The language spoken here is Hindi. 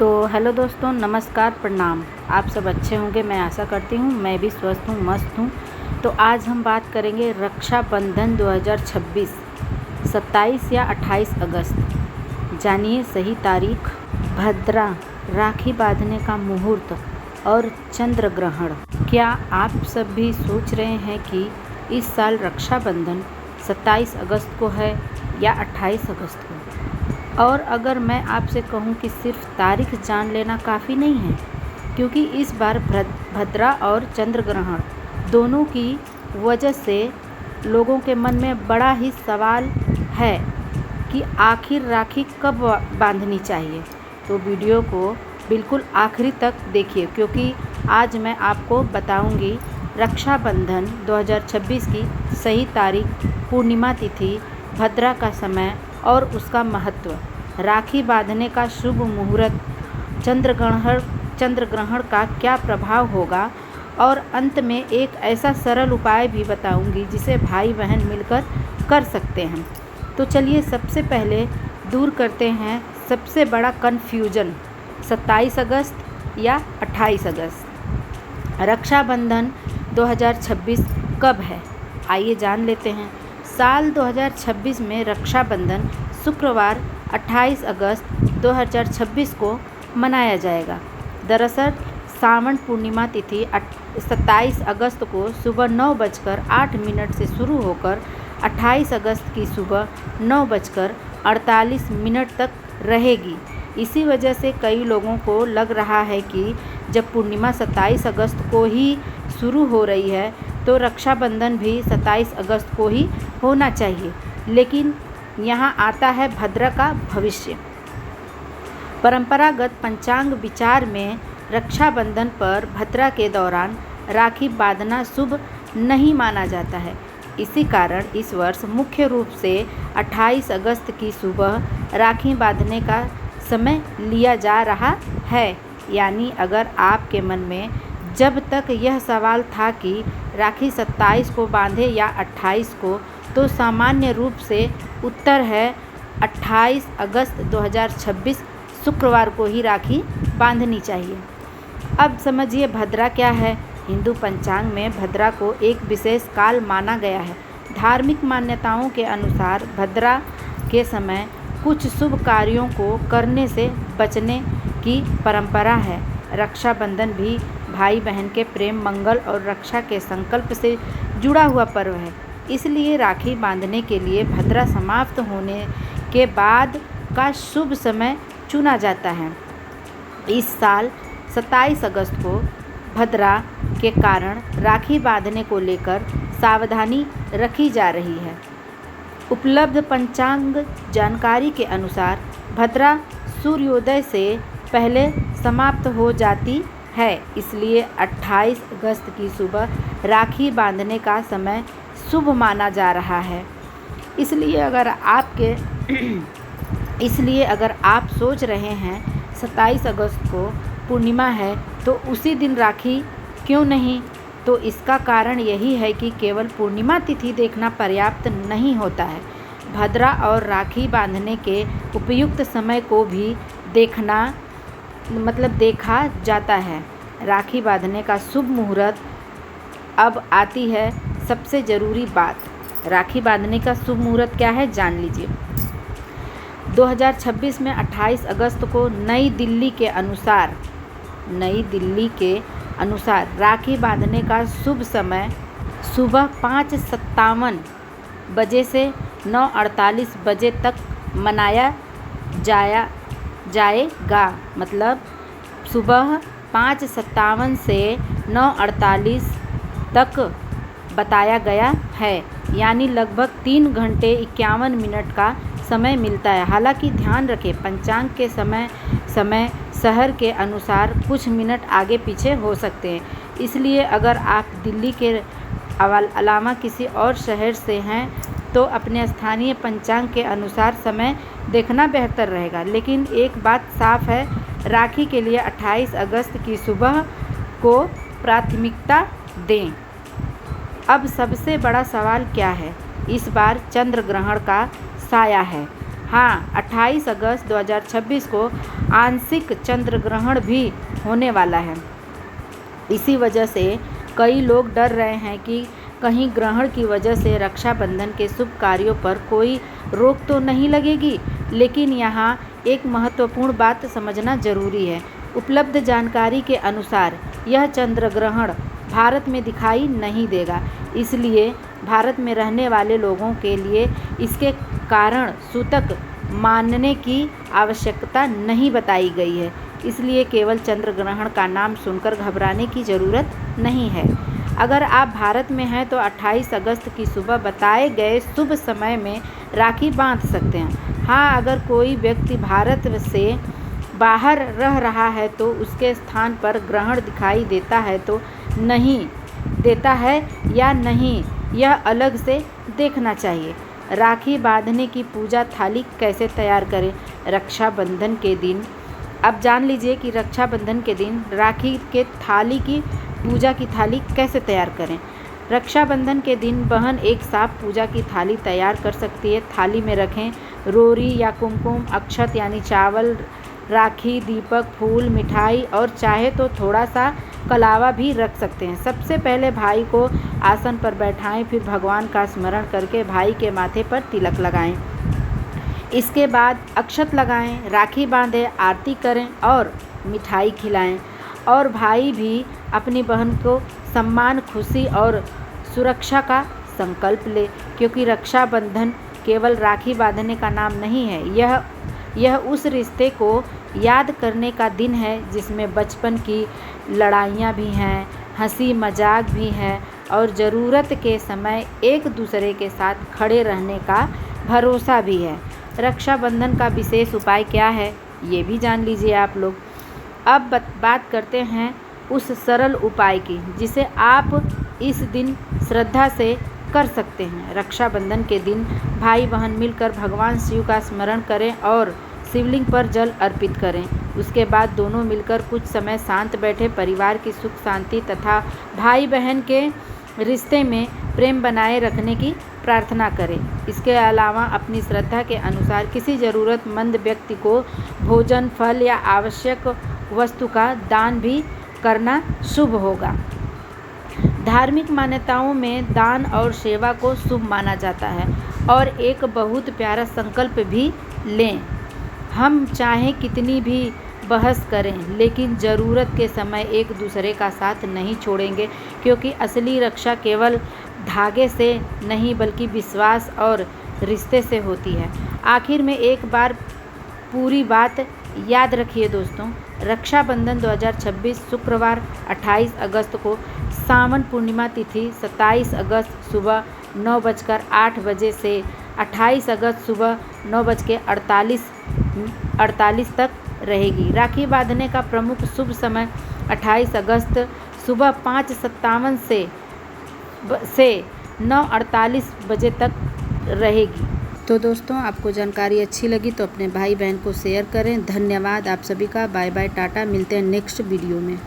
तो हेलो दोस्तों, नमस्कार, प्रणाम। आप सब अच्छे होंगे, मैं आशा करती हूँ। मैं भी स्वस्थ हूँ, मस्त हूँ। तो आज हम बात करेंगे रक्षाबंधन 2026, 27 या 28 अगस्त। जानिए सही तारीख, भद्रा, राखी बांधने का मुहूर्त और चंद्र ग्रहण। क्या आप सब भी सोच रहे हैं कि इस साल रक्षाबंधन 27 अगस्त को है या 28 अगस्त को? और अगर मैं आपसे कहूं कि सिर्फ तारीख जान लेना काफ़ी नहीं है, क्योंकि इस बार भद्रा और चंद्र ग्रहण दोनों की वजह से लोगों के मन में बड़ा ही सवाल है कि आखिर राखी कब बांधनी चाहिए। तो वीडियो को बिल्कुल आखिरी तक देखिए, क्योंकि आज मैं आपको बताऊंगी रक्षाबंधन 2026 की सही तारीख, पूर्णिमा तिथि, भद्रा का समय और उसका महत्व, राखी बांधने का शुभ मुहूर्त, चंद्र ग्रहण का क्या प्रभाव होगा और अंत में एक ऐसा सरल उपाय भी बताऊंगी जिसे भाई बहन मिलकर कर सकते हैं। तो चलिए सबसे पहले दूर करते हैं सबसे बड़ा कन्फ्यूजन, 27 अगस्त या 28 अगस्त। रक्षाबंधन 2026 कब है, आइए जान लेते हैं। साल 2026 में रक्षाबंधन शुक्रवार 28 अगस्त 2026 को मनाया जाएगा। दरअसल सावन पूर्णिमा तिथि 27 अगस्त को सुबह 9:08 से शुरू होकर 28 अगस्त की सुबह 9:48 तक रहेगी। इसी वजह से कई लोगों को लग रहा है कि जब पूर्णिमा 27 अगस्त को ही शुरू हो रही है तो रक्षाबंधन भी 27 अगस्त को ही होना चाहिए। लेकिन यहाँ आता है भद्रा का भविष्य। परंपरागत पंचांग विचार में रक्षाबंधन पर भद्रा के दौरान राखी बांधना शुभ नहीं माना जाता है। इसी कारण इस वर्ष मुख्य रूप से 28 अगस्त की सुबह राखी बांधने का समय लिया जा रहा है। यानी अगर आपके मन में जब तक यह सवाल था कि राखी 27 को बांधे या 28 को, तो सामान्य रूप से उत्तर है 28 अगस्त 2026 शुक्रवार को ही राखी बांधनी चाहिए। अब समझिए भद्रा क्या है। हिंदू पंचांग में भद्रा को एक विशेष काल माना गया है। धार्मिक मान्यताओं के अनुसार भद्रा के समय कुछ शुभ कार्यों को करने से बचने की परंपरा है। रक्षाबंधन भी भाई बहन के प्रेम, मंगल और रक्षा के संकल्प से जुड़ा हुआ पर्व है। इसलिए राखी बांधने के लिए भद्रा समाप्त होने के बाद का शुभ समय चुना जाता है। इस साल 27 अगस्त को भद्रा के कारण राखी बांधने को लेकर सावधानी रखी जा रही है। उपलब्ध पंचांग जानकारी के अनुसार भद्रा सूर्योदय से पहले समाप्त हो जाती है। इसलिए 28 अगस्त की सुबह राखी बांधने का समय शुभ माना जा रहा है। इसलिए अगर आप सोच रहे हैं 27 अगस्त को पूर्णिमा है तो उसी दिन राखी क्यों नहीं, तो इसका कारण यही है कि केवल पूर्णिमा तिथि देखना पर्याप्त नहीं होता है। भद्रा और राखी बांधने के उपयुक्त समय को भी देखा जाता है। राखी बांधने का शुभ मुहूर्त। अब आती है सबसे ज़रूरी बात, राखी बांधने का शुभ मुहूर्त क्या है, जान लीजिए। 2026 में 28 अगस्त को नई दिल्ली के अनुसार राखी बांधने का शुभ समय सुबह 5:57 बजे से 9:48 बजे तक मनाया जाएगा। मतलब सुबह 5:57 से 9:48 तक बताया गया है। यानी लगभग 3 घंटे 51 मिनट का समय मिलता है। हालांकि ध्यान रखें, पंचांग के समय शहर के अनुसार कुछ मिनट आगे पीछे हो सकते हैं। इसलिए अगर आप दिल्ली के अलावा किसी और शहर से हैं तो अपने स्थानीय पंचांग के अनुसार समय देखना बेहतर रहेगा। लेकिन एक बात साफ है, राखी के लिए 28 अगस्त की सुबह को प्राथमिकता दें। अब सबसे बड़ा सवाल क्या है, इस बार चंद्र ग्रहण का साया है। हाँ, 28 अगस्त 2026 को आंशिक चंद्र ग्रहण भी होने वाला है। इसी वजह से कई लोग डर रहे हैं कि कहीं ग्रहण की वजह से रक्षाबंधन के शुभ कार्यों पर कोई रोक तो नहीं लगेगी। लेकिन यहाँ एक महत्वपूर्ण बात समझना जरूरी है। उपलब्ध जानकारी के अनुसार यह चंद्र ग्रहण भारत में दिखाई नहीं देगा, इसलिए भारत में रहने वाले लोगों के लिए इसके कारण सूतक मानने की आवश्यकता नहीं बताई गई है। इसलिए केवल चंद्र ग्रहण का नाम सुनकर घबराने की ज़रूरत नहीं है। अगर आप भारत में हैं तो 28 अगस्त की सुबह बताए गए शुभ समय में राखी बांध सकते हैं। हाँ, अगर कोई व्यक्ति भारत से बाहर रह रहा है तो उसके स्थान पर ग्रहण दिखाई देता है तो नहीं देता है या नहीं, यह अलग से देखना चाहिए। राखी बांधने की पूजा थाली कैसे तैयार करें? रक्षाबंधन के दिन अब जान लीजिए कि रक्षाबंधन के दिन राखी के थाली की पूजा की थाली कैसे तैयार करें। रक्षाबंधन के दिन बहन एक साफ पूजा की थाली तैयार कर सकती है। थाली में रखें रोरी या कुमकुम, अक्षत यानी चावल, राखी, दीपक, फूल, मिठाई और चाहे तो थोड़ा सा कलावा भी रख सकते हैं। सबसे पहले भाई को आसन पर बैठाएं, फिर भगवान का स्मरण करके भाई के माथे पर तिलक लगाएं। इसके बाद अक्षत लगाएं, राखी बांधें, आरती करें और मिठाई खिलाएं। और भाई भी अपनी बहन को सम्मान, खुशी और सुरक्षा का संकल्प ले, क्योंकि रक्षाबंधन केवल राखी बांधने का नाम नहीं है। यह उस रिश्ते को याद करने का दिन है जिसमें बचपन की लड़ाइयाँ भी हैं, हंसी मजाक भी है और ज़रूरत के समय एक दूसरे के साथ खड़े रहने का भरोसा भी है। रक्षाबंधन का विशेष उपाय क्या है, ये भी जान लीजिए आप लोग। अब बात करते हैं उस सरल उपाय की जिसे आप इस दिन श्रद्धा से कर सकते हैं। रक्षाबंधन के दिन भाई बहन मिलकर भगवान शिव का स्मरण करें और शिवलिंग पर जल अर्पित करें। उसके बाद दोनों मिलकर कुछ समय शांत बैठे परिवार की सुख शांति तथा भाई बहन के रिश्ते में प्रेम बनाए रखने की प्रार्थना करें। इसके अलावा अपनी श्रद्धा के अनुसार किसी ज़रूरतमंद व्यक्ति को भोजन, फल या आवश्यक वस्तु का दान भी करना शुभ होगा। धार्मिक मान्यताओं में दान और सेवा को शुभ माना जाता है। और एक बहुत प्यारा संकल्प भी लें, हम चाहे कितनी भी बहस करें लेकिन ज़रूरत के समय एक दूसरे का साथ नहीं छोड़ेंगे, क्योंकि असली रक्षा केवल धागे से नहीं बल्कि विश्वास और रिश्ते से होती है। आखिर में एक बार पूरी बात याद रखिए दोस्तों, रक्षाबंधन 2026 शुक्रवार 28 अगस्त को, सावन पूर्णिमा तिथि 27 अगस्त सुबह 9:08 बजे से 28 अगस्त सुबह 9:48 तक रहेगी। राखी बांधने का प्रमुख शुभ समय 28 अगस्त सुबह 5:57 से 9:48 बजे तक रहेगी। तो दोस्तों, आपको जानकारी अच्छी लगी तो अपने भाई बहन को शेयर करें। धन्यवाद आप सभी का। Bye bye, tata. मिलते हैं नेक्स्ट वीडियो में।